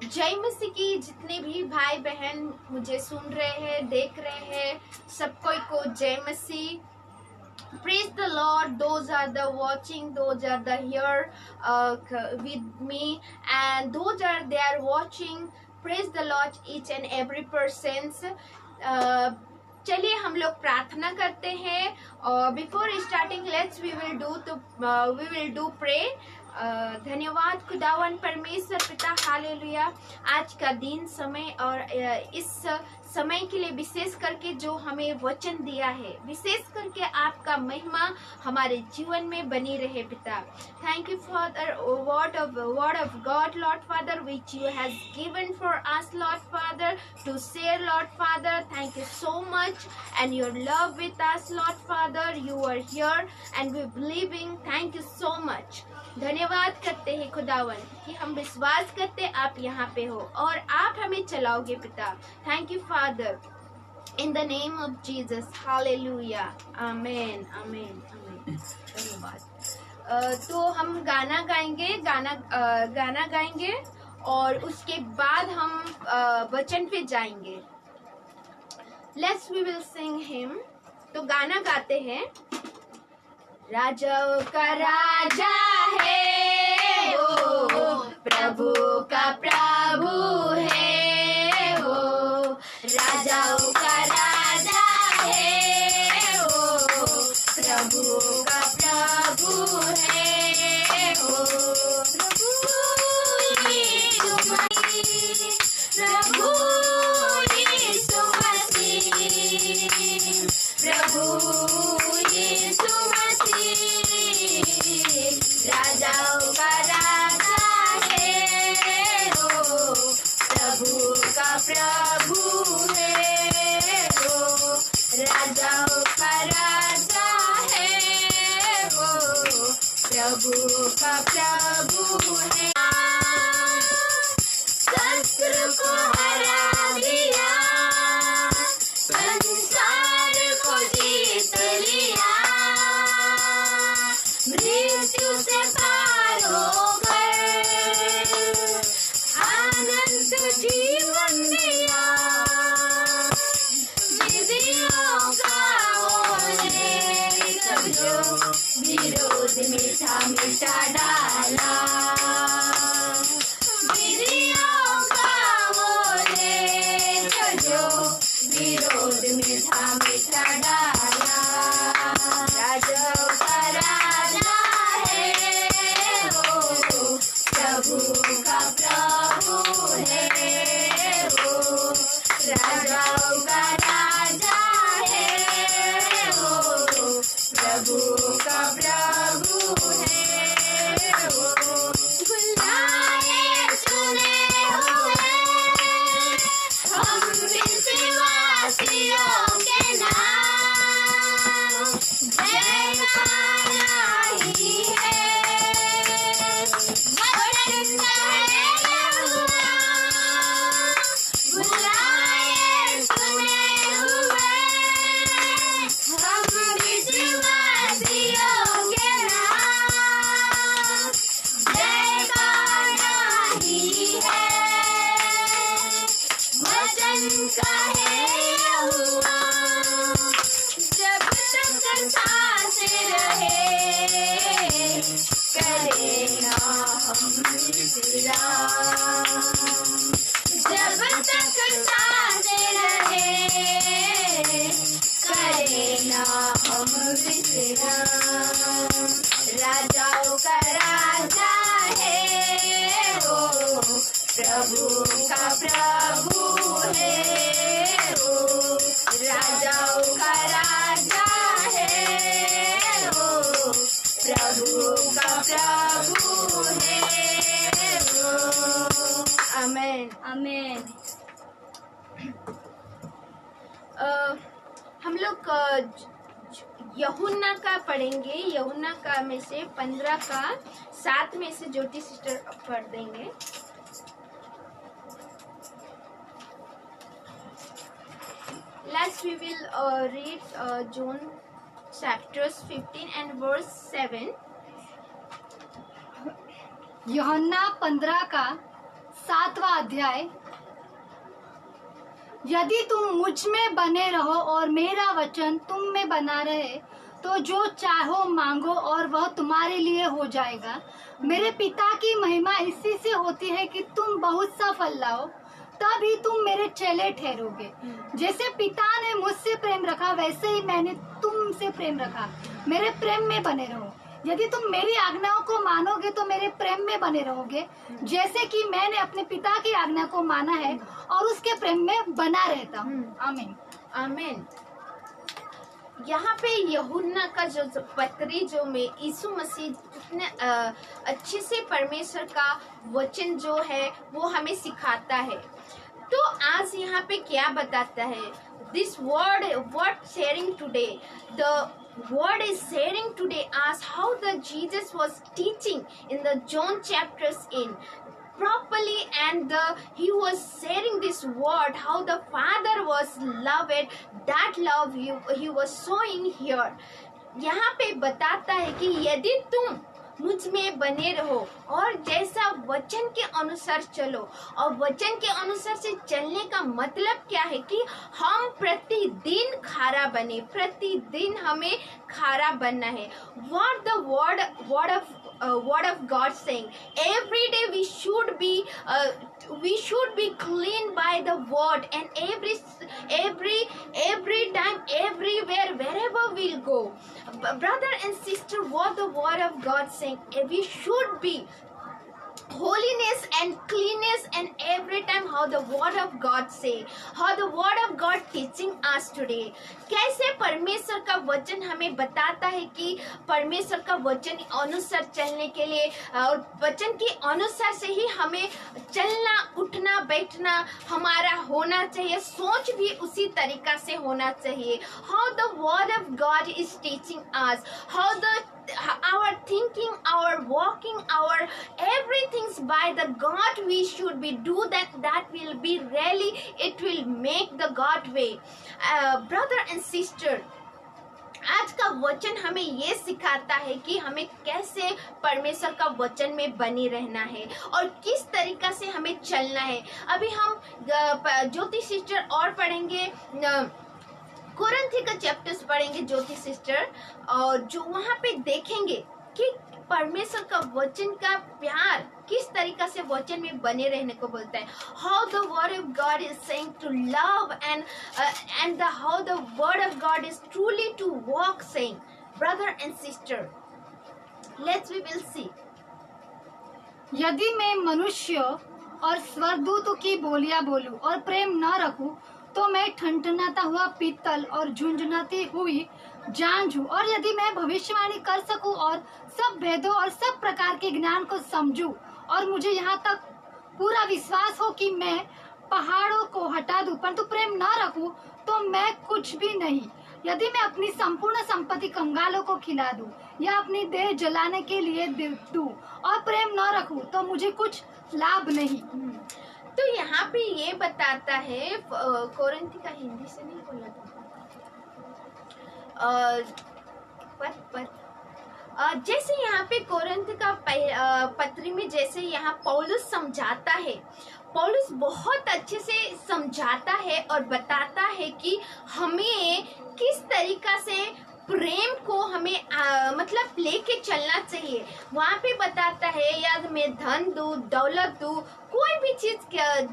जय मसीह की। जितने भी भाई बहन मुझे सुन रहे हैं, देख रहे हैं, सबको को जय मसीह। Praise the Lord. Those are the watching, those are the here with me, and those are they are watching. Praise the Lord, each and every persons. चलिए हम लोग प्रार्थना करते हैं और before starting let's we will do pray. धन्यवाद खुदावन परमेश्वर पिता, हालेलुया। आज का दिन समय और इस समय के लिए विशेष करके जो हमें वचन दिया है, विशेष करके आपका महिमा हमारे जीवन में बनी रहे पिता। Thank you for the word of God Lord Father which you has given for us Lord Father to share Lord Father. Thank you so much and your love with us Lord Father. You are here and we believing. Thank you so much. धन्यवाद करते हैं खुदावन कि हम विश्वास करते आप यहाँ पे हो और आप हमें चलाओगे पिता। Thank you father, in the name of Jesus, hallelujah, amen amen amen. धन्यवाद। तो हम गाना गाएंगे और उसके बाद हम वचन पे जाएंगे। Let's we will sing him. तो गाना गाते हैं। राजाओं का राजा है वो, प्रभु का प्रभु है वो। राजाओं का राजा है वो, प्रभु का प्रभु है वो। प्रभु यीशु मसीह, प्रभु यीशु मसीह, राजाओं का राजा है वो, प्रभु का प्रभु है वो। राजाओं का राजा है वो, प्रभु का प्रभु है। शत्रु को हरा दिया, संसार को जीत लिया, मृत्यु से पार होकर आनंद जीवन दिया। विधियों का ओले सब जो विरोध मीठा मीठा डाला, विधियों का ओले जो विरोध मीठा मीठा डाला। राजाओं का राजा है वो, प्रभु का प्रभु है वो। राजाओं का राजा है वो, प्रभु का प्रभु है वो। बुलाए चुने हुए हम विश्वासियों के नाम, जयमाला ही है वचन कहे हुआ। बुलाए चुने हुए हम विश्वासियों के नाम, जयमाला ही है वचन कहे हुआ। जब तक सांसें रहे करे ना हम विश्राम, जब तक सांसें रहे करे ना हम विश्राम। राजाओं का राजा है वो, प्रभु का प्रभु है वो। राजाओं का राजा है वो, प्रभु का प्रभु है वो। आमेन आमेन। हम लोग यूहन्ना का पढ़ेंगे। यूहन्ना का में से 15 का 7 में से ज्योति सिस्टर पढ़ देंगे। Last we will read John chapters 15 and verse 7. यूहन्ना 15 का 7वां अध्याय। यदि तुम मुझ में बने रहो और मेरा वचन तुम में बना रहे तो जो चाहो मांगो और वह तुम्हारे लिए हो जाएगा। मेरे पिता की महिमा इसी से होती है कि तुम बहुत सा फल लाओ, तभी तुम मेरे चेले ठहरोगे। जैसे पिता ने मुझसे प्रेम रखा वैसे ही मैंने तुमसे प्रेम रखा। मेरे प्रेम में बने रहो। यदि तुम मेरी आज्ञाओं को मानोगे तो मेरे प्रेम में बने रहोगे, जैसे कि मैंने अपने पिता की आज्ञा को माना है और उसके प्रेम में बना रहता हूँ। आमीन आमीन। यहाँ पे यूहन्ना का जो पत्री जो में यीशु मसीह इतने अच्छे से परमेश्वर का वचन जो है वो हमें सिखाता है। तो आज यहाँ पे क्या बताता है? This word sharing today, the word is sharing today us how the Jesus was teaching in the John chapters in properly, and he was sharing this word how the Father was loved, that love he was showing here. यहाँ पे बताता है कि यदि तुम मुझ में बने रहो और जैसा वचन के अनुसार चलो, और वचन के अनुसार से चलने का मतलब क्या है कि हम प्रतिदिन खारा बने, प्रतिदिन हमें खारा बनना है। What the word of God saying, every day we should be clean by the word, and every time, everywhere, wherever we'll go, brother and sister, what the word of God saying, we should be holiness and cleanness, and every time how the word of God say, how the word of God teaching us today, कैसे परमेश्वर का वचन हमें बताता है कि परमेश्वर का वचन अनुसार चलने के लिए, और वचन के अनुसार से ही हमें चलना, उठना, बैठना हमारा होना चाहिए, सोच भी उसी तरीका से होना चाहिए। How the word of God is teaching us, how our thinking, our walking, our everything's by the God we should be do that will be really, it will make the God way. Brother and sister, आज का वचन हमें ये सिखाता है कि हमें कैसे परमेश्वर का वचन में बने रहना है और किस तरीका से हमें चलना है। अभी हम ज्योति सिस्टर और पढ़ेंगे, कोरिन्थी का चैप्टर्स पढ़ेंगे ज्योति सिस्टर, और जो वहाँ पे देखेंगे कि परमेश्वर का वचन का प्यार किस तरीका से वचन में बने रहने को बोलता है। How the word of God is saying to love, and how the word of God is truly to walk saying. Brother and sister, we will see. यदि मैं मनुष्य और स्वर्गदूतों की बोलियां बोलूं और प्रेम न रखूं तो मैं ठनठनाता हुआ पीतल और झुंझुनाती हुई जांझ हूँ। और यदि मैं भविष्यवाणी कर सकूं और सब भेदों और सब प्रकार के ज्ञान को समझूं और मुझे यहाँ तक पूरा विश्वास हो कि मैं पहाड़ों को हटा दूं, परंतु प्रेम न रखूं तो मैं कुछ भी नहीं। यदि मैं अपनी संपूर्ण संपत्ति कंगालों को खिला दूं या अपनी देह जलाने के लिए दूं और प्रेम न रखूं तो मुझे कुछ लाभ नहीं। तो यहाँ पे ये बताता है, कोरिन्थी का हिंदी से नहीं बोला था, जैसे यहाँ पे कोरिन्थ का पत्री में जैसे यहाँ पौलुस समझाता है, पौलुस बहुत अच्छे से समझाता है और बताता है कि हमें किस तरीका से प्रेम को हमें मतलब लेके चलना चाहिए। वहाँ पे बताता है, यदि मैं धन दूं, दौलत दूं, कोई भी चीज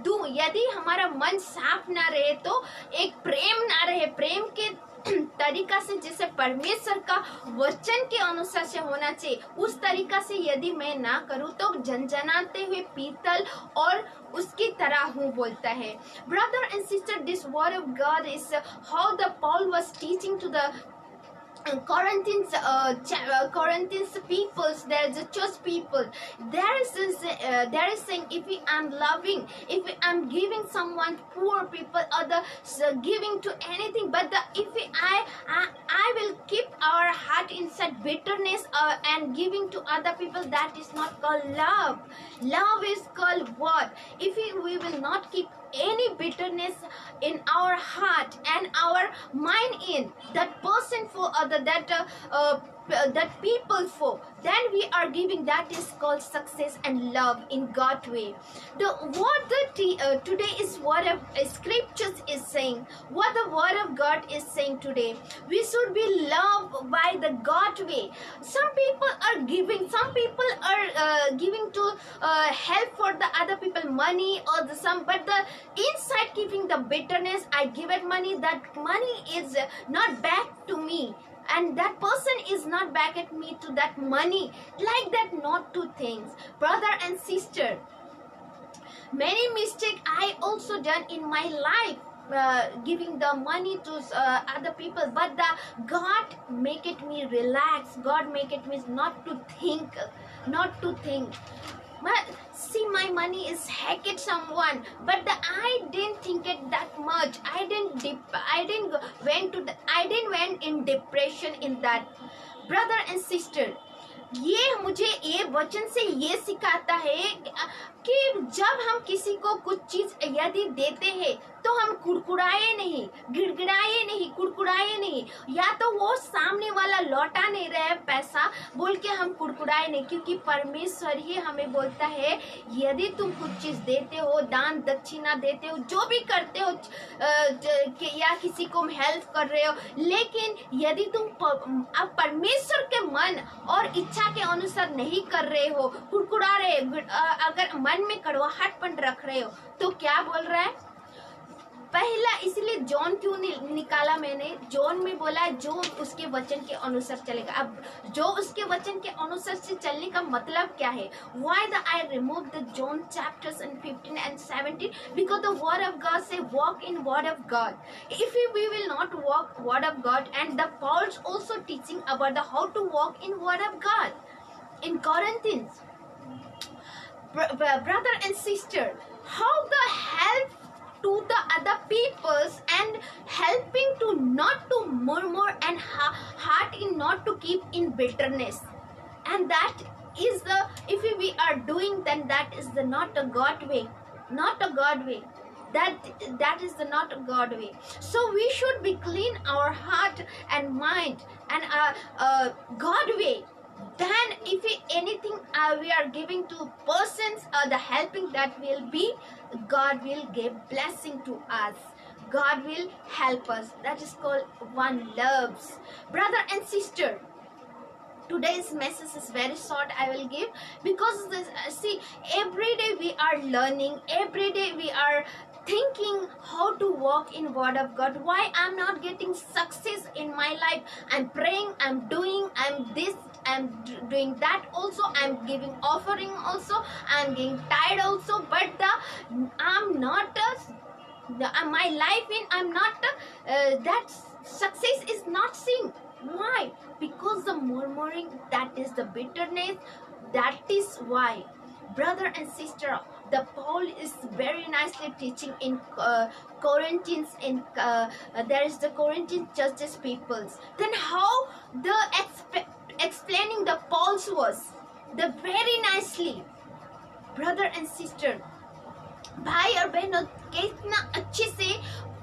दूं, यदि हमारा मन साफ ना रहे तो एक प्रेम ना रहे, प्रेम के तरीका से जैसे परमेश्वर का वचन के अनुसार से होना चाहिए उस तरीका से यदि मैं ना करूं तो झनझनाते हुए पीतल और उसकी तरह हूँ बोलता है। Brother and sister, this word of God is how the Paul was teaching to the Corinthians peoples, there is a church people. There is saying, if I'm loving, if I'm giving someone poor people or giving to anything, but if I will keep our heart inside bitterness and giving to other people, that is not called love. Love is called what? If we will not keep any bitterness in our heart and our mind in that person for other, that that people for, then we are giving. That is called success and love in God way. Today is what scriptures is saying, what the word of God is saying today. We should be loved by the God way. Some people are giving, some people are giving to help for the other people money or but the inside keeping the bitterness. I give it money, that money is not back to me, and that person is not back at me to that money. Like that, not two things. Brother and sister, many mistake I also done in my life, giving the money to other people, but the God make it me relax. God make it me not to think. See, my money is hacked someone, but I didn't think it that much. I didn't went in depression in that. Brother and sister, ये मुझे ये वचन से ये सिखाता है कि जब हम किसी को कुछ चीज यदि देते हैं तो हम कुड़कुड़ाए नहीं, गिड़गिड़ाए नहीं, कुड़कुड़ाए नहीं, या तो वो सामने वाला लौटा नहीं रहे पैसा बोल के हम कुड़कुड़ाए नहीं, क्योंकि परमेश्वर ही हमें बोलता है यदि तुम कुछ चीज देते हो, दान दक्षिणा देते हो, जो भी करते हो, या किसी को हेल्प कर रहे हो, लेकिन यदि तुम अब परमेश्वर के मन और इच्छा के अनुसार नहीं कर रहे हो, कुड़कुड़ा रहे, अगर मन में कड़वाहटपन रख रहे हो, तो क्या बोल रहा है पहला? इसलिए जॉन क्यों निकाला मैंने? जॉन में बोला जो उसके वचन के अनुसार चलेगा। अब जो उसके वचन के अनुसार से चलने का मतलब क्या है? Why I remove the John chapters in 15 and 17? Because the word of God say walk in word of God. If we will not walk word of God, and the Paul's also teaching about the how to walk in word of God in Corinthians. Brother and sister, how the help to the other peoples and helping to not to murmur and heart in not to keep in bitterness, and that is the, if we are doing, then that is the not a God way, not a God way. That is the not a God way. So we should be clean our heart and mind and God way. Then if anything we are giving to persons, the helping, that will be, God will give blessing to us. God will help us. That is called one loves. Brother and sister, today's message is very short. I will give because this, see, every day we are learning, every day we are thinking how to walk in word of God. Why I'm not getting success in my life? I'm praying, I'm doing, I'm this, I'm doing that also, I'm giving offering also, I'm getting tired also, but I'm not my life in, I'm not that success is not seen. Why? Because the murmuring, that is the bitterness. That is why, brother and sister, the Paul is very nicely teaching in Corinthians. In there is the Corinthian churches peoples. Then how the explaining the Paul's was the very nicely, brother and sister, भाई और बहनों, कितना अच्छे से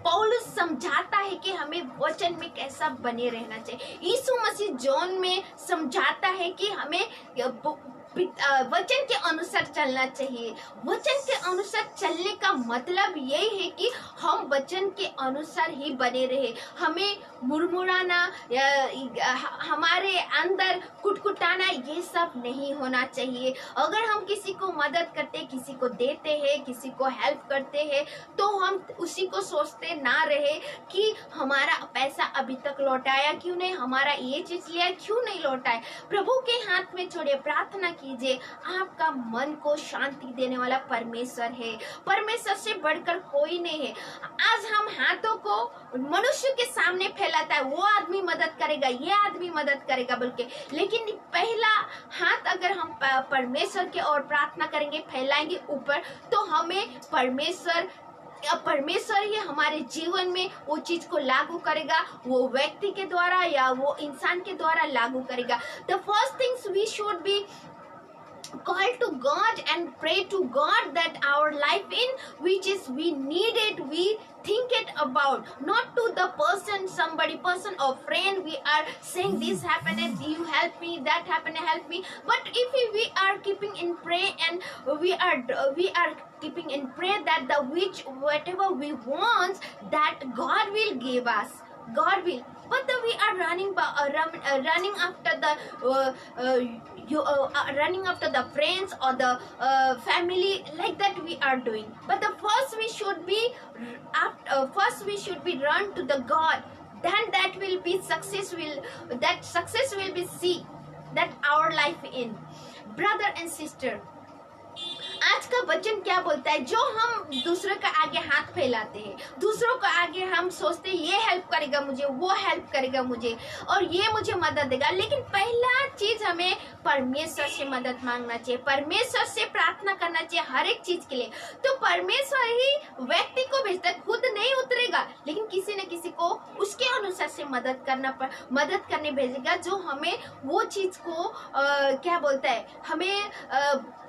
पौलुस समझाता है कि हमें वचन में कैसा बने रहना चाहिए। यीशु मसीह जॉन में समझाता है कि हमें वचन के अनुसार चलना चाहिए। वचन के अनुसार चलने का मतलब यही है कि हम वचन के अनुसार ही बने रहे। हमें मुरमुराना, हमारे अंदर कुटकुटाना, ये सब नहीं होना चाहिए। अगर हम किसी को मदद करते, किसी को देते हैं, किसी को हेल्प करते हैं, तो हम उसी को सोचते ना रहे कि हमारा पैसा अभी तक लौटाया क्यों नहीं, हमारा ये चीज लिया क्यों नहीं लौटाया। प्रभु के हाथ में छोड़िए, प्रार्थना कीजिए। आपका मन को शांति देने वाला परमेश्वर है, परमेश्वर से बढ़कर कोई नहीं है। आज हम हाथों को मनुष्य के सामने फैलाता है, वो आदमी मदद करेगा, ये आदमी मदद करेगा बोल के, लेकिन पहला हाथ अगर हम परमेश्वर के और प्रार्थना करेंगे, फैलाएंगे ऊपर, तो हमें परमेश्वर ही हमारे जीवन में वो चीज को लागू करेगा, वो व्यक्ति के द्वारा या वो इंसान के द्वारा लागू करेगा। The first things we should be call to God and pray to God that our life in which is we need it, we think it about, not to the person, somebody person or friend we are saying this happened, you help me, that happened, help me. But if we are keeping in prayer and we are keeping in prayer that the which whatever we want, that God will give us, God will. But we are running running after the running after the friends or the family, like that we are doing. But the first we should be first we should be run to the God. Then that will be success, will be see that our life in. Brother and sister, आज का वचन क्या बोलता है? जो हम दूसरों के आगे हाथ फैलाते हैं, दूसरों के आगे हम सोचते हैं ये हेल्प करेगा मुझे, वो हेल्प करेगा मुझे, और ये मुझे मदद देगा, लेकिन पहला चीज हमें परमेश्वर से मदद मांगना चाहिए, परमेश्वर से प्रार्थना करना चाहिए हर एक चीज के लिए। तो परमेश्वर ही व्यक्ति को भेजता है, खुद नहीं उतरेगा, लेकिन किसी न किसी को उसके अनुसार से मदद करने भेजेगा, जो हमें वो चीज को क्या बोलता है, हमें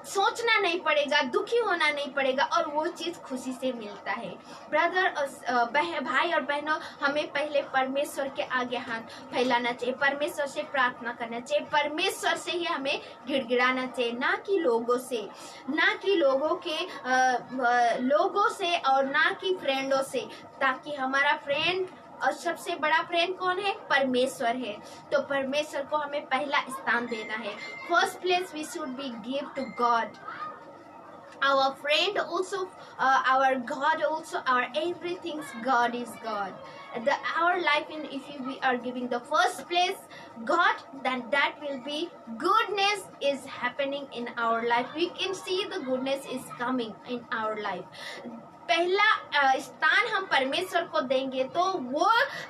सोचना नहीं पड़ेगा, दुखी होना नहीं पड़ेगा, और वो चीज खुशी से मिलता है। ब्रदर भाई और बहनों, हमें पहले परमेश्वर के आगे हाथ फैलाना चाहिए, परमेश्वर से प्रार्थना करना चाहिए, परमेश्वर से ही हमें गिड़गिड़ाना चाहिए, ना कि लोगों से, ना कि लोगों से और ना कि फ्रेंडों से, ताकि हमारा फ्रेंड और सबसे बड़ा फ्रेंड कौन है? परमेश्वर है। तो परमेश्वर को हमें पहला स्थान देना है। First place we should be give to God, our friend also, our God also, our everything's God is God. Our life in, if we are giving the first place God, then that will be goodness is happening in our life. We can see the goodness is coming in our life. पहला स्थान हम परमेश्वर को देंगे तो वो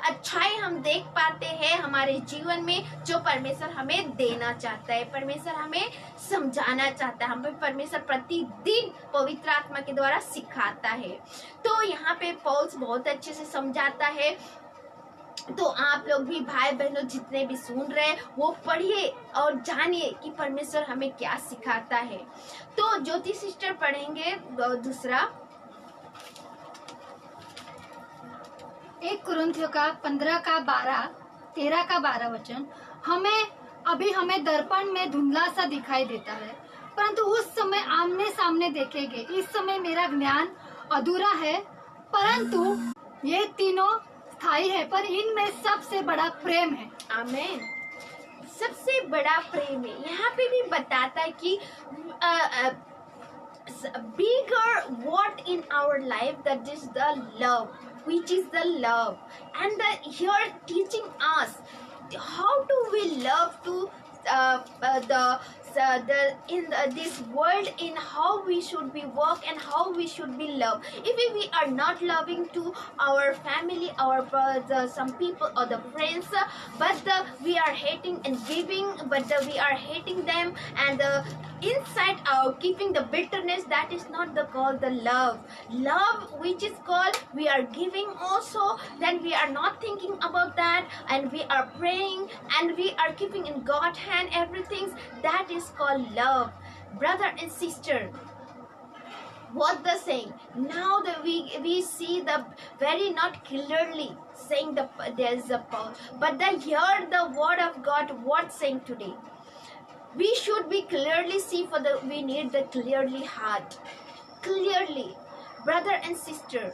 अच्छाई हम देख पाते हैं हमारे जीवन में, जो परमेश्वर हमें देना चाहता है, परमेश्वर हमें समझाना चाहता है, हमें परमेश्वर प्रतिदिन पवित्र आत्मा के द्वारा सिखाता है। तो यहाँ पे पौलुस बहुत अच्छे से समझाता है। तो आप लोग भी भाई बहनों जितने भी सुन रहे हैं वो पढ़िए और जानिए कि परमेश्वर हमें क्या सिखाता है। तो ज्योति सिस्टर पढ़ेंगे दूसरा 1 कुरिन्थियों का 15 का 12, 13 का 12 वचन। हमें दर्पण में धुंधला सा दिखाई देता है, परंतु उस समय आमने सामने देखेंगे। इस समय मेरा ज्ञान अधूरा है, परंतु ये तीनों स्थायी है, पर इनमें सबसे बड़ा प्रेम है। आमीन। सबसे बड़ा प्रेम है। यहाँ पे भी बताता है कि bigger what in our life, that is the love, which is the love, and here teaching us how do we love to this world, in how we should be work and how we should be loved. If we are not loving to our family, our some people or the friends, but we are hating and giving, but we are hating them, and inside keeping the bitterness, that is not the called the love. Love which is called we are giving also, then we are not thinking about that, and we are praying and we are keeping in God's hand everything, that is called love. Brother and sister, what the saying now that we see the very not clearly saying there is a power, but hear the word of God what saying today. We should be clearly see we need the clearly heart, clearly. Brother and sister,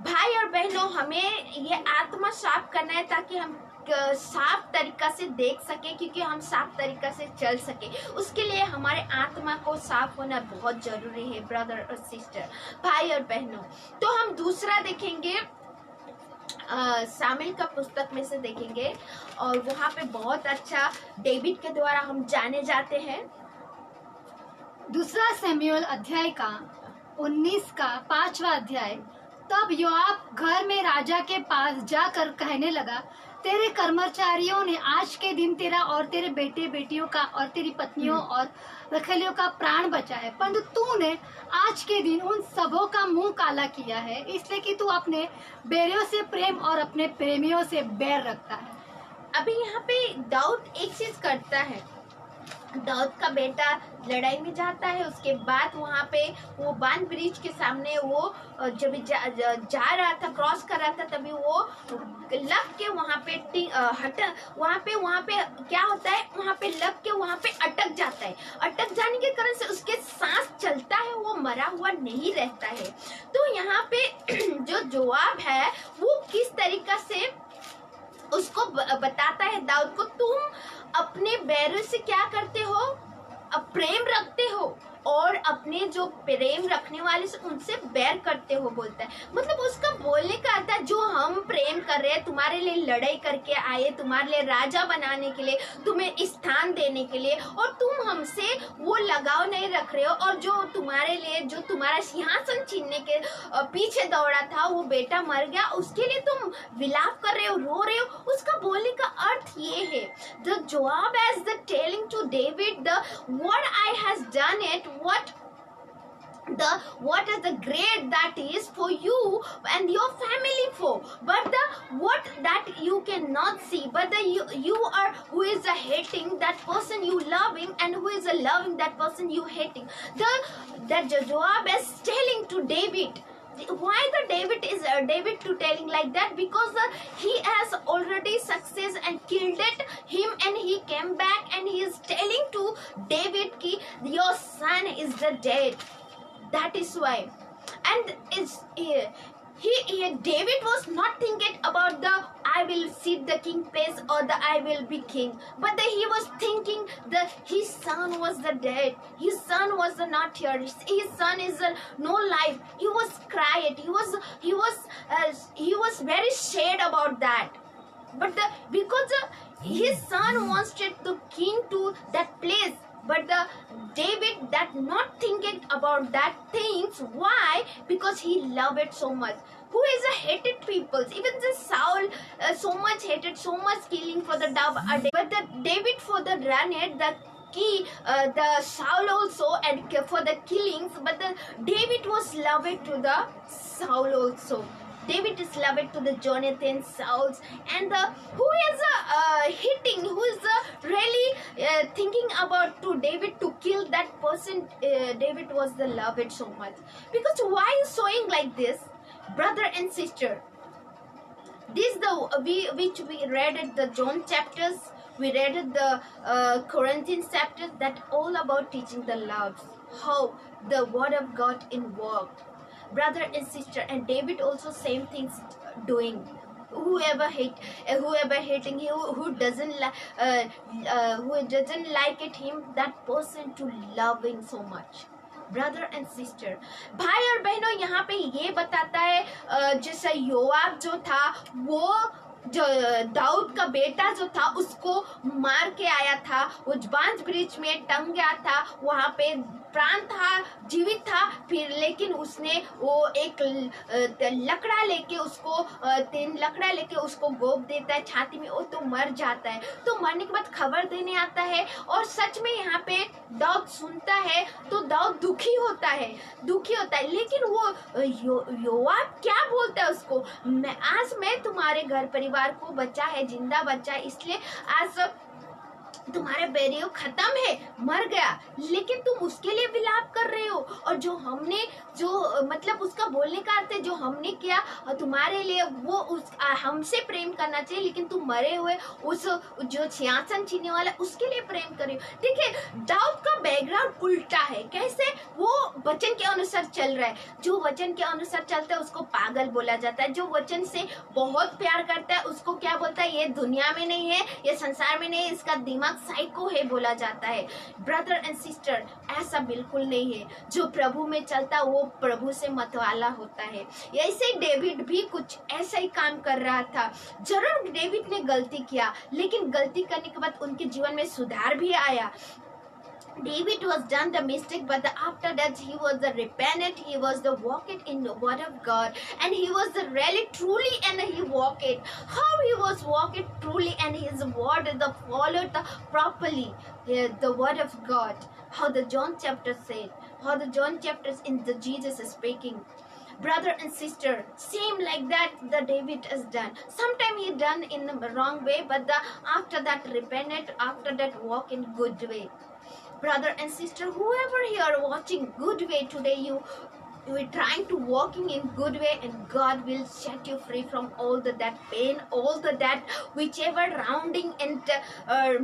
भाई और बहनों, हमें ये आत्मा साफ करना है ताकि हम साफ तरीका से देख सके, क्योंकि हम साफ तरीका से चल सके। उसके लिए हमारे आत्मा को साफ होना बहुत जरूरी है। ब्रदर और सिस्टर, भाई और बहनों, तो हम दूसरा देखेंगे सामुएल का पुस्तक में से देखेंगे, और वहाँ पे बहुत अच्छा डेविड के द्वारा हम जाने जाते हैं। दूसरा शमूएल अध्याय का 19 का 5वां अध्याय। तब योआब घर में राजा के पास जाकर कहने लगा, तेरे कर्मचारियों ने आज के दिन तेरा और तेरे बेटे बेटियों का और तेरी पत्नियों और रखैलियों का प्राण बचा है, परंतु तूने आज के दिन उन सबों का मुंह काला किया है, इसलिए कि तू अपने बैरियों से प्रेम और अपने प्रेमियों से बैर रखता है। अभी यहाँ पे दाऊद एक चीज करता है, दाऊद का बेटा लड़ाई में जाता है। उसके बाद वहाँ पे वो बांध ब्रिज के सामने वो जब जा रहा था, क्रॉस कर रहा था, तभी वो लग के वहाँ पे वहाँ पे क्या होता है, वहाँ पे लग के वहाँ पे अटक जाता है। अटक जाने के कारण से उसके सांस चलता है, वो मरा हुआ नहीं रहता है। तो यहाँ पे जो जोआब है वो किस तरीका से उसको बताता है दाऊद को, तुम अपने बैरों से क्या करते हो, प्रेम रखते हो और अपने जो प्रेम रखने वाले से उनसे बैर करते हो बोलता है। मतलब उसका बोलने का अर्थ है, जो हम प्रेम कर रहे हैं, तुम्हारे लिए लड़ाई करके आए, तुम्हारे लिए राजा बनाने के लिए, तुम्हें स्थान देने के लिए, और तुम हमसे वो लगाव नहीं रख रहे हो, और जो तुम्हारे लिए, जो तुम्हारा सिंहासन छीनने के पीछे दौड़ा था, वो बेटा मर गया, उसके लिए तुम विलाप कर रहे हो, रो रहे हो। उसका बोलने का अर्थ ये है, the Joab as the telling to David the what I has done it, what is the great that is for you and your family for, but the what that you cannot see, but the you are who is hating that person you loving, and who is loving that person you hating. That Joab is telling to David. Why the David to telling like that? Because he has already success and killed him, and he came back and he is telling to David ki your son is the dead. That is why. And David was not thinking about the I will sit the king place or the I will be king, but he was thinking that his son was the dead. His son was the not here. His son is no life. He was cried. He was very sad about that. But because his son wanted the king to that place, but David that not thinking about that things. Why? Because he loved it so much. Who is a hated people? Even the Saul so much hated, so much killing for the dove. But the David for the granite, the Saul also, and for the killings. But the David was loved to the Saul also. David is loved to the Jonathan, Saul's, and who is hitting, who is really thinking about to David to kill that person. David was the loved so much. Because why is showing like this, brother and sister? This which we read at the John chapters, we read at the Corinthians chapters, that all about teaching the loves, how the word of God involved. Brother and sister, and David also same things doing. Whoever hating him, who doesn't like it him, that person to loving so much. Brother and sister, भाई और बहनों, यहाँ पे ये बताता है जैसे योआब जो था, वो जो दाऊद का बेटा जो था उसको मार के आया था, वो बांध ब्रिज में टंग गया था, वहाँ पे प्राण था, जीवित था, फिर लेकिन उसने वो एक लकड़ा लेके उसको 3 लकड़ा लेके उसको गोप देता है छाती में, वो तो मर जाता है। तो मरने के बाद खबर देने आता है, और सच में यहाँ पे दाऊद सुनता है तो दाऊद दुखी होता है, लेकिन वो योआब क्या बोलता है उसको, आज मैं तुम्हारे घर परिवार को बचा है, जिंदा बचा है, इसलिए आज तुम्हारे बैरियो खत्म है, मर गया, लेकिन तुम उसके लिए विलाप कर रहे हो। और जो हमने मतलब उसका बोलने का अर्थ है, जो हमने किया तुम्हारे लिए, वो हमसे प्रेम करना चाहिए, लेकिन तुम मरे हुए उस जो सिंहासन छीनने वाला उसके लिए प्रेम कर रहे हो। देखिए, दाऊद का बैकग्राउंड उल्टा है। कैसे? वो वचन के अनुसार चल रहा है, जो वचन के अनुसार चलता है उसको पागल बोला जाता है, जो वचन से बहुत प्यार करता है उसको क्या बोलता है, ये दुनिया में नहीं है, ये संसार में नहीं है, इसका दिमाग साइको है बोला जाता है। ब्रदर एंड सिस्टर, ऐसा बिल्कुल नहीं है। जो प्रभु में चलता वो प्रभु से मतवाला होता है। ऐसे डेविड भी कुछ ऐसा ही काम कर रहा था। जरूर डेविड ने गलती किया, लेकिन गलती करने के बाद उनके जीवन में सुधार भी आया। David was done the mistake, but after that he was the repentant, he was the walk it in the word of God, and he was the really truly, and he walk it. How he was walk it truly, and his word the followed the properly the word of God. How the John chapter said, how the John chapters in the Jesus is speaking. Brother and sister, same like that the David has done. Sometimes he done in the wrong way, but after that repented, after that walk in good way. Brother and sister, whoever here watching good way today, you're trying to walking in good way, and God will set you free from all that pain, all that whichever rounding and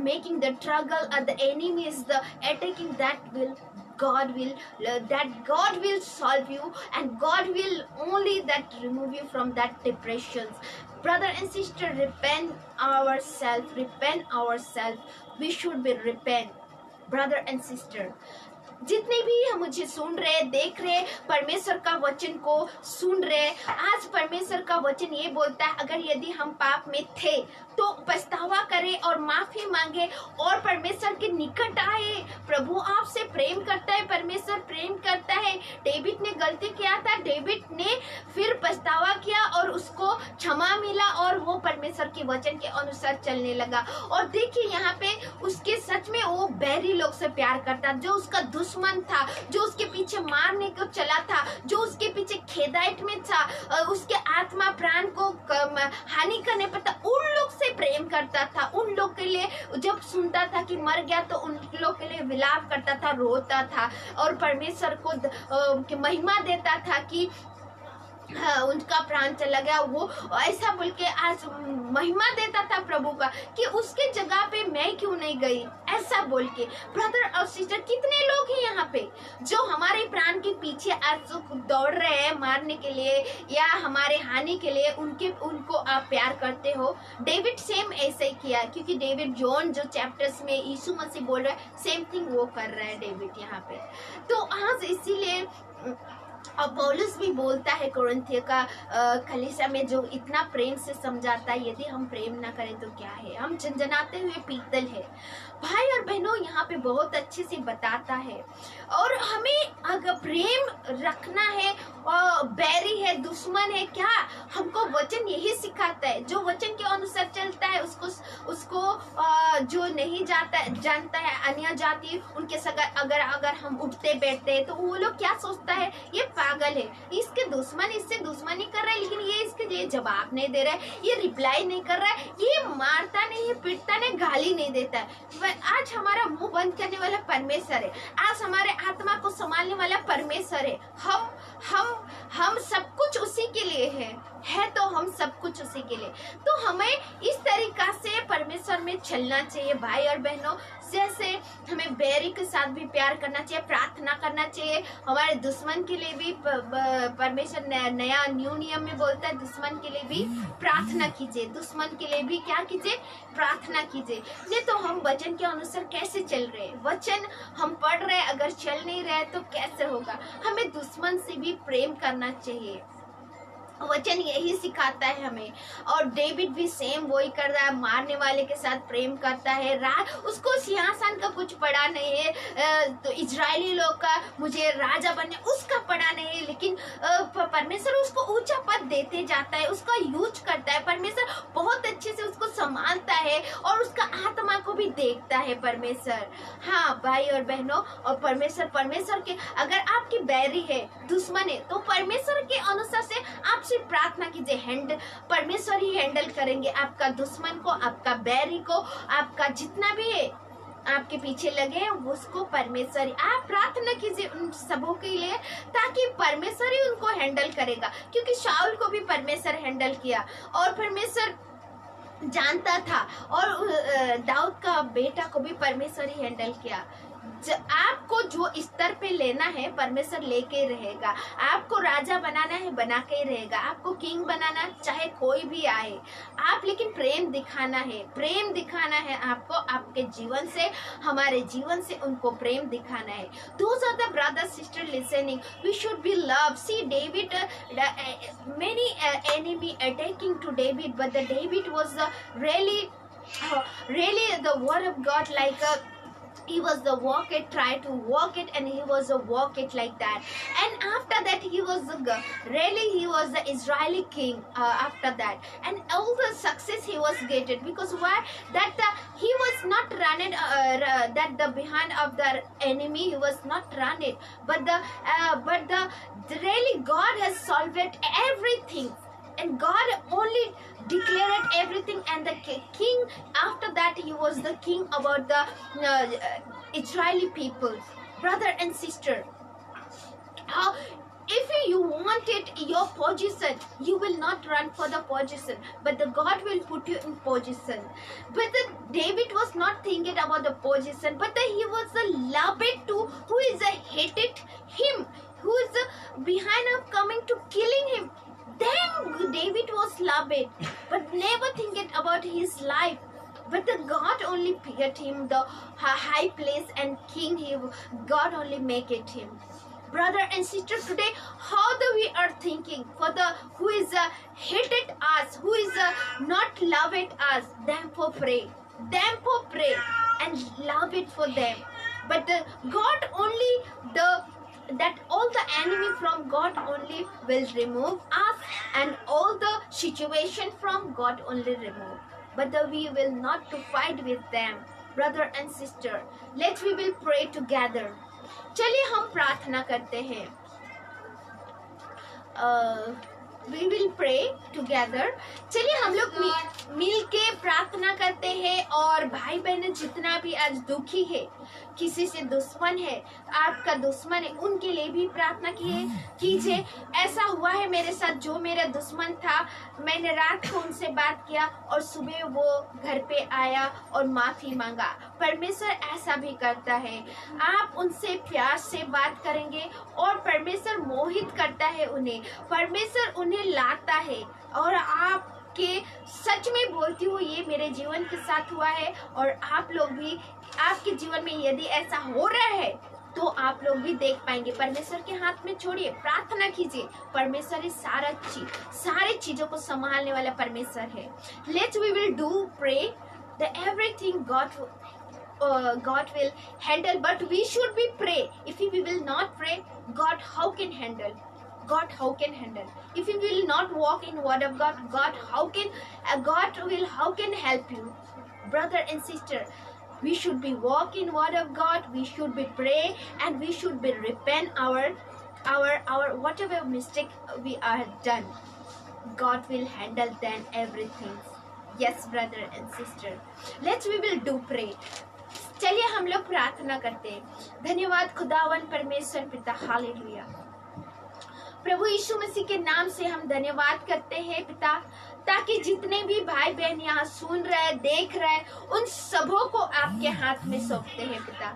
making the struggle, the enemy is the attacking, God will solve you, and God will only that remove you from that depressions. Brother and sister, repent ourselves. We should be repent. Brother and sister, जितने भी हम मुझे सुन रहे, देख रहे, परमेश्वर का वचन को सुन रहे, आज परमेश्वर का वचन ये बोलता है, अगर यदि हम पाप में थे तो पछतावा करें और माफी मांगे और परमेश्वर के निकट आए। प्रभु आपसे प्रेम करता है, परमेश्वर प्रेम करता है। डेविड ने गलती किया था, डेविड ने फिर पछतावा किया और उसको क्षमा मिला और वो परमेश्वर के वचन के अनुसार चलने लगा। और देखिए यहाँ पे उसके सच में वो बैरी लोग से प्यार करता, जो उसका दुश्मन था, जो उसके पीछे मारने को चला था, जो उसके पीछे खेदाइट में था, उसके आत्मा प्राण को हानि करने पर था, उन लोग से प्रेम करता था। उन लोग के लिए जब सुनता था कि मर गया तो उन लोग के लिए विलाप करता था, रोता था और परमेश्वर को महिमा देता था कि उनका प्राण चला गया। वो ऐसा बोल के आज महिमा देता था प्रभु का कि उसके जगह पे मैं क्यों नहीं गई, ऐसा बोल के। ब्रदर और सिस्टर, कितने लोग हैं यहाँ पे जो हमारे प्राण के पीछे आज दौड़ रहे हैं मारने के लिए या हमारे हानि के लिए, उनको आप प्यार करते हो। डेविड सेम ऐसे ही किया, क्योंकि डेविड जॉन जो चैप्टर्स में यीशु मसीह बोल रहा है, सेम थिंग वो कर रहा है डेविड यहाँ पे। तो आज इसीलिए और पौलुस भी बोलता है कोरिन्थियों का कलीसिया में, जो इतना प्रेम से समझाता है, यदि हम प्रेम ना करें तो क्या है, हम झंझनाते हुए पीतल है। भाई और बहनों, यहाँ पे बहुत अच्छे से बताता है। और हमें अगर प्रेम रखना है और बैरी है, दुश्मन है, क्या हमको वचन यही सिखाता है। जो वचन के अनुसार चलता है उसको जो नहीं जानता है अन्य जाति, उनके साथ अगर हम उठते बैठते हैं तो वो लोग क्या सोचता है, ये पागल है, इसके दुश्मन इससे दुश्मनी कर रहा है, लेकिन ये इसके लिए जवाब नहीं दे रहा है, ये रिप्लाई नहीं कर रहा है, ये मारता नहीं है, पीटता नहीं, गाली नहीं देता है। आज हमारा मुंह बंद करने वाला परमेश्वर है, आज हमारे आत्मा को संभालने वाला परमेश्वर है। हम सब कुछ उसी के लिए है तो हम सब कुछ उसी के लिए। तो हमें इस तरीका से परमेश्वर में चलना चाहिए भाई और बहनों। जैसे हमें बैरी के साथ भी प्यार करना चाहिए, प्रार्थना करना चाहिए। हमारे दुश्मन के लिए भी परमेश्वर नया न्यू नियम में बोलता है, दुश्मन के लिए भी प्रार्थना कीजिए, दुश्मन के लिए भी क्या कीजिए, प्रार्थना कीजिए। नहीं तो हम वचन के अनुसार कैसे चल रहे हैं, वचन हम पढ़ रहे हैं, अगर चल नहीं रहे तो कैसे होगा। हमें दुश्मन से भी प्रेम करना चाहिए, वचन यही सिखाता है हमें। और डेविड भी सेम वही कर रहा है, मारने वाले के साथ प्रेम करता है। उसको सिंहासन का कुछ पड़ा नहीं है, तो इजरायली लोग का मुझे राजा बनने उसका पड़ा नहीं है, लेकिन परमेश्वर उसको ऊंचा पद देते जाता है, उसका यूज करता है। परमेश्वर बहुत अच्छे से उसको संभालता है और उसका आत्मा को भी देखता है परमेश्वर। हाँ भाई और बहनों, और परमेश्वर के अगर आपकी बैरी है, दुश्मन है, तो परमेश्वर के अनुसार से आप प्रार्थना कीजिए, परमेश्वर ही हैंडल करेंगे आपका दुश्मन को, आपका बैरी को, आपका जितना भी है आपके पीछे लगे उसको परमेश्वर ही। आप प्रार्थना कीजिए उन सबों के लिए, ताकि परमेश्वर ही उनको हैंडल करेगा। क्योंकि शाऊल को भी परमेश्वर हैंडल किया और परमेश्वर जानता था, और दाऊद का बेटा को भी परमेश्वर ही हैंडल किया। आपको जो स्तर पे लेना है परमेश्वर लेके रहेगा। आपको राजा बनाना है, बना के ही रहेगा। आपको किंग बनाना, चाहे कोई भी आए, आप लेकिन प्रेम दिखाना है आपको, आपके जीवन से, हमारे जीवन से उनको प्रेम दिखाना है। Those are the brothers sister listening, we should be love. See David, many enemy attacking to David, but the David was really the word of God, like he was the walk it, try to walk it, and he was a walk it like that. And after that he was the Israeli king after that, and all the success he was getting, because why? That he was not running that the behind of the enemy, he was not running, but the really God has solved everything. and God only declared everything. And the king, after that, he was the king about the Israeli people. Brother and sister, how if you want it your position, you will not run for the position, but the God will put you in position. But the David was not thinking about the position, but he was the loved too, who is a hated him, who is behind of coming to killing him. Then David was loved, but never thinking about his life. But the God only picked him the high place and king. God only make it him. Brother and sister, today how we are thinking for the who is hated us, who is not loved us, them for pray and love it for them. But the God only that all the enemy from God only will remove us, and all the situation from God only remove. But we will not to fight with them. Brother and sister, let's we will pray together. चलिए हम प्रार्थना करते हैं. We will pray together. चलिए हम लोग मिल के प्रार्थना करते हैं. और भाई बहन जितना भी आज दुखी है, किसी से दुश्मन है, आपका दुश्मन है, उनके लिए भी प्रार्थना कीजिए. ऐसा हुआ है मेरे साथ, जो मेरा दुश्मन था, मैंने रात को उनसे बात किया और सुबह वो घर पे आया और माफी मांगा. परमेश्वर ऐसा भी करता है. आप उनसे प्यार से बात करेंगे और परमेश्वर मोहित करता है उन्हें, परमेश्वर उन्हें लाता है. और आप के सच में बोलती हूँ, ये मेरे जीवन के साथ हुआ है. और आप लोग भी, आपके जीवन में यदि ऐसा हो रहा है तो आप लोग भी देख पाएंगे. परमेश्वर के हाथ में छोड़िए, प्रार्थना कीजिए. परमेश्वर इस सारी चीजों को संभालने वाला परमेश्वर है. Let's we will do pray the everything God will handle, but we should be pray. If we will not pray, God how can handle? God how can handle? If we will not walk in word of God, God how can help you? Brother and sister, we should be walk in word of God. We should be pray, and we should be repent our whatever mistake we are done. God will handle then everything. Yes, brother and sister, we will do pray. चलिए हम लोग प्रार्थना करते हैं. धन्यवाद खुदावन परमेश्वर पिता, हालेलुया. प्रभु यीशु मसीह के नाम से हम धन्यवाद करते हैं पिता, ताकि जितने भी भाई बहन यहाँ सुन रहे हैं, देख रहे हैं, उन सबों को आपके हाथ में सौंपते हैं पिता.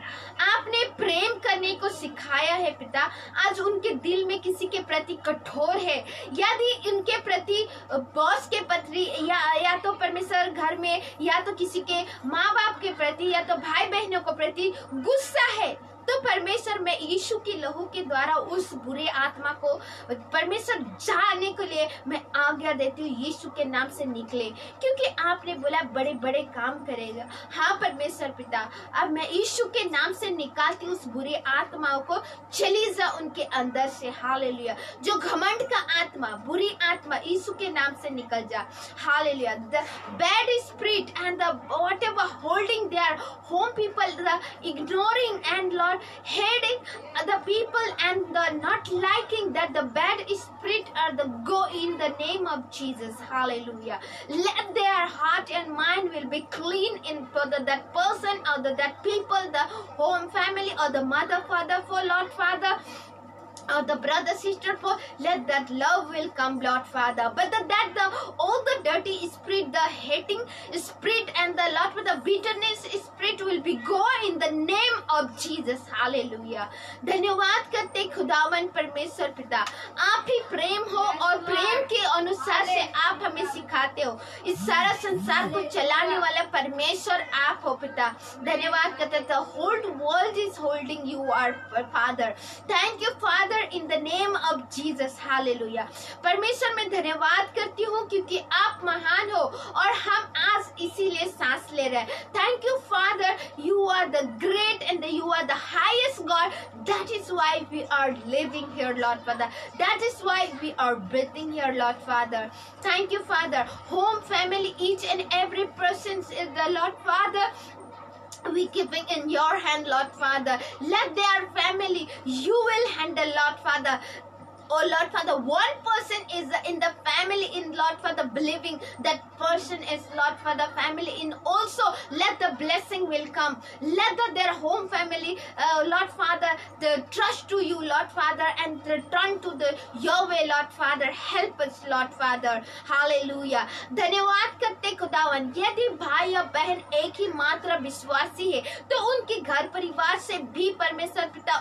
आपने प्रेम करने को सिखाया है पिता. आज उनके दिल में किसी के प्रति कठोर है, यदि उनके प्रति बॉस के प्रति या तो परमेश्वर घर में, या तो किसी के माँ बाप के प्रति, या तो भाई बहनों के प्रति गुस्सा है, तो परमेश्वर में यीशु की लहू के द्वारा उस बुरे आत्मा को परमेश्वर जाने के लिए मैं आज्ञा देती हूँ, यीशु के नाम से निकले, क्योंकि आपने बोला बड़े बड़े काम करेगा. हाँ परमेश्वर पिता, अब मैं यीशु के नाम से निकालती हूँ उस बुरी आत्माओं को, चली जा उनके अंदर से. हालेलुया. जो घमंड का आत्मा, बुरी आत्मा, यीशु के नाम से निकल जा. Hallelujah. The bad spirit and the whatever holding their home people, the ignoring and Lord hating the people and the not liking, that the bad spirit are the go in the name of Jesus. Hallelujah. Let their heart and mind will be clean in for that person or that people, the home family or the mother, father, for Lord Father, or the brother, sister, for let that love will come, Lord Father. But all the dirty spirit, the hating spirit, and the Lord for the bitterness spirit will be go in the name of Jesus. Hallelujah. धन्यवाद करते खुदावन परमेश्वर पिता, आप ही प्रेम हो और प्रेम के अनुसार से आप हमें सिखाते हो. इस सारा संसार को चलाने वाला परमेश्वर आप हो पिता. धन्यवाद करते. The whole world is holding you, our Father. Thank you Father, in the name of Jesus. Hallelujah. परमेश्वर मैं धन्यवाद करती हूँ क्योंकि आप महान हो और हम आज इसीलिए सांस ले रहे हैं. Thank you Father, you are the great and you are the highest God. That is why we are living here, Lord Father. That is why we are breathing here, Lord Father. Thank you Father. Home, family, each and every person is the Lord Father. We giving in your hand, Lord Father. Let their family, you will handle, Lord Father. Oh Lord Father, one person is in the family, in Lord Father believing that person is Lord Father family, in also let the blessing will come. Let their home family, Lord Father, the trust to you, Lord Father, and return to the your way, Lord Father. Help us, Lord Father. Hallelujah. धन्यवाद करते खुदावन, यदि भाई या बहन एक ही मात्र विश्वासी है तो उनके घर परिवार से भी परमेश्वर पिता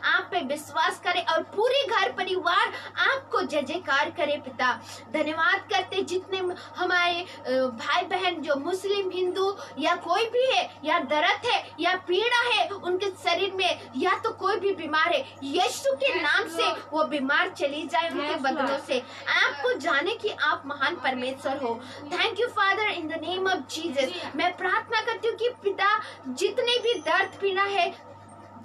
आप पे विश्वास करे और पूरे घर परिवार आपको जय जयकार करे पिता। धन्यवाद करते जितने हमारे भाई बहन जो मुस्लिम, हिंदू या कोई भी है, या दर्द है या पीड़ा है उनके शरीर में, या तो कोई भी बीमार है, यीशु के नाम से वो बीमार चली जाए उनके बदनों से। आपको जाने कि आप महान परमेश्वर हो। Thank you father, in the name of Jesus. मैं प्रार्थना करती हूँ कि पिता जितने भी दर्द पीड़ा है,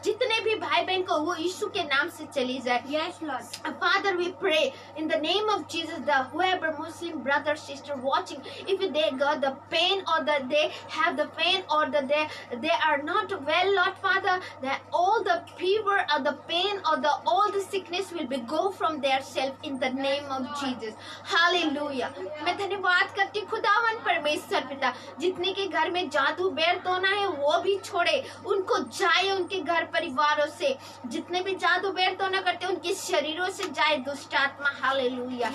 जितने भी भाई बहन को वो यीशु के नाम से चली जाए। Yes, Lord. Father, we pray in the name of Jesus that whoever Muslim brother sister watching, if they got the pain or that they have the pain or that they are not well, Lord Father, that all the fever or the pain or the all the sickness will be go from their self in the name of Jesus. Hallelujah. मैं धन्यवाद करती हूँ खुदावन परमेश्वर पिता, जितने के घर में जादू बेर तोना है वो भी छोड़े, उनको जाए उनके घर परिवारों से, जितने भी जादू बेर तो न करते उनके शरीरों से जाए दुष्ट आत्मा। Hallelujah.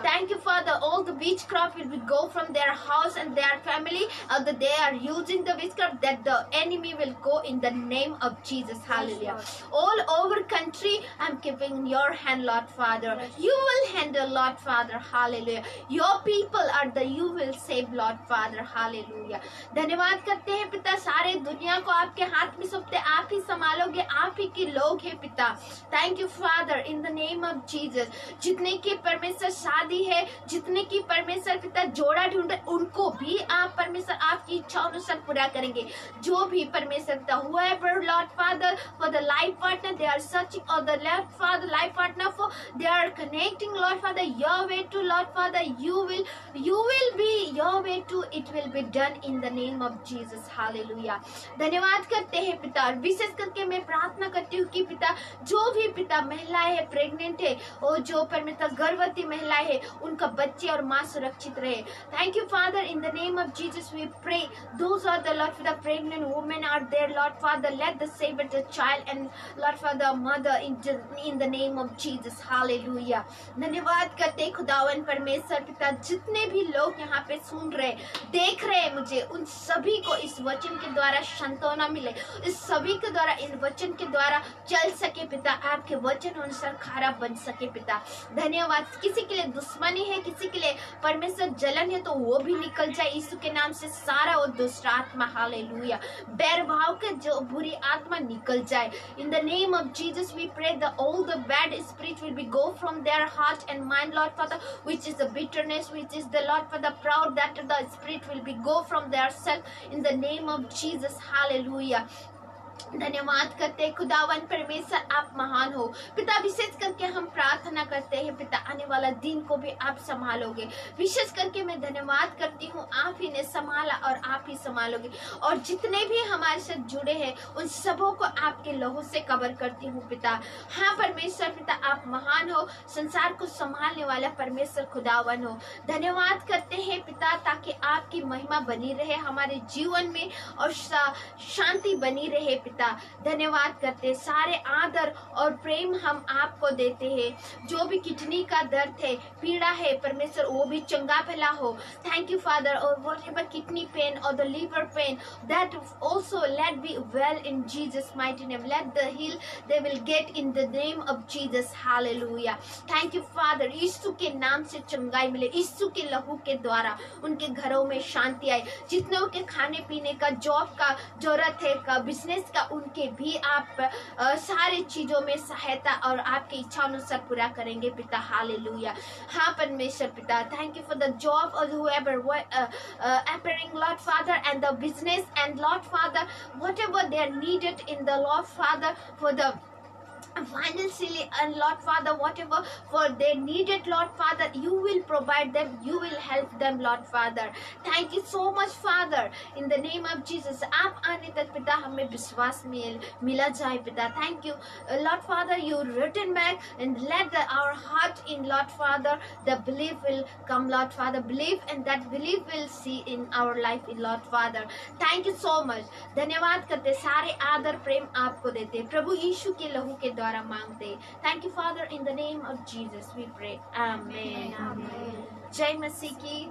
Thank you father, all the witchcraft will be go from their house and their family, that they are using the witchcraft, that the enemy will go in the name of Jesus. Hallelujah. All over country I'm keeping in your hand, Lord Father. You will handle, Lord Father. Hallelujah. Your people are the you will save, Lord Father. Hallelujah. धन्यवाद करते हैं पिता, सारे दुनिया को आपके हाथ में सौंपते, आप ही संभालोगे, आप ही के लोग हैं पिता। Thank you father, in the name of Jesus. जितने की परमेश्वर शादी है, जितने की परमेश्वर पिता जोड़ा ढूंढ रहे, उनको भी आप परमेश्वर आपकी इच्छा अनुसार पूरा करेंगे। जो भी परमेश्वर पिता whoever Lord Father for the life partner they are searching, or the Lord Father life partner for they are connecting, Lord Father your way to, Lord Father you will be your way to, it will be done in the name of Jesus. Hallelujah. धन्यवाद करते हैं पिता, और विशेष करके मैं प्रार्थना करती हूँ कि पिता जो भी पिता महिलाएं है, प्रेग्नेंट है, और जो परमेश्वर गर्भवती महिलाएं है, उनका बच्चे और माँ सुरक्षित रहे। Thank you father, in the name of Jesus we pray, those are the Lord for the pregnant women are there, Lord Father let the saver the child and Lord for the mother in the name of Jesus. Hallelujah. धन्यवाद करते खुदावन परमेश्वर पिता, जितने भी लोग यहाँ पे सुन रहे देख रहे हैं मुझे, उन सभी को इस वचन के द्वारा सांत्वना मिले, इस सभी के द्वारा इन वचन के द्वारा चल सके पिता, आपके वचन अनुसार खारा बन सके पिता। धन्यवाद। किसी के लिए दुश्मनी है, किसी के लिए परमेश्वर जलन है, तो वो भी निकल जाए यीशु के नाम से, सारा वो दुष्ट आत्मा। हालेलुया। बैर भाव के जो बुरी आत्मा निकल जाए in the name of Jesus. We pray the all the bad spirit will be go from their heart and mind, Lord Father, which is the bitterness, which is the Lord for the proud, that the spirit will be go from their self in the name of Jesus. Hallelujah. धन्यवाद करते खुदावन परमेश्वर, आप महान हो पिता। विशेष करके हम प्रार्थना करते हैं पिता, आने वाला दिन को भी आप संभालोगे। विशेष करके मैं धन्यवाद करती हूँ, आप ही ने संभाला और आप ही संभालोगे, और जितने भी हमारे साथ जुड़े हैं उन सबों को आपके लहू से कवर करती हूँ पिता। हाँ परमेश्वर पिता, आप महान हो, संसार को संभालने वाला परमेश्वर खुदावन हो। धन्यवाद करते हैं पिता, ताकि आपकी महिमा बनी रहे हमारे जीवन में और शांति बनी रहे पिता। धन्यवाद करते, सारे आदर और प्रेम हम आपको देते हैं। जो भी किडनी का दर्द है, पीड़ा है परमेश्वर, वो भी चंगा भला हो। थैंक यू फादर, और व्हाटएवर किडनी पेन और the liver pain, that also let be well in Jesus mighty name, let the heal they will get in the name of Jesus. Hallelujah. Thank you Father, यीशु के नाम से चंगाई मिले, यीशु के लहू के द्वारा उनके घरों में शांति आए। जितनों के खाने पीने का, जॉब का जरूरत है, का बिजनेस का, उनके भी आप सारे चीजों में सहायता और आपकी इच्छा अनुसार पूरा करेंगे पिता। हालेलुया। हाँ परमेश्वर पिता, thank you for the job और whoever appearing, Lord Father, and the business, and Lord Father whatever they are needed in the Lord Father, for the financially, and Lord Father, whatever for they needed, Lord Father, you will provide them, you will help them, Lord Father. Thank you so much, Father, in the name of Jesus. आप आने तक पिता हमें विश्वास मिला जाए पिता. Thank you, Lord Father, you return back and let our heart in, Lord Father, the belief will come, Lord Father, belief, and that belief will see in our life in, Lord Father. Thank you so much. धन्यवाद करते, सारे आदर प्रेम आपको देते, प्रभु यीशु के लहू के द्वारा मांगते. Thank you, Father, in the name of Jesus we pray. Amen. जय मसीह की.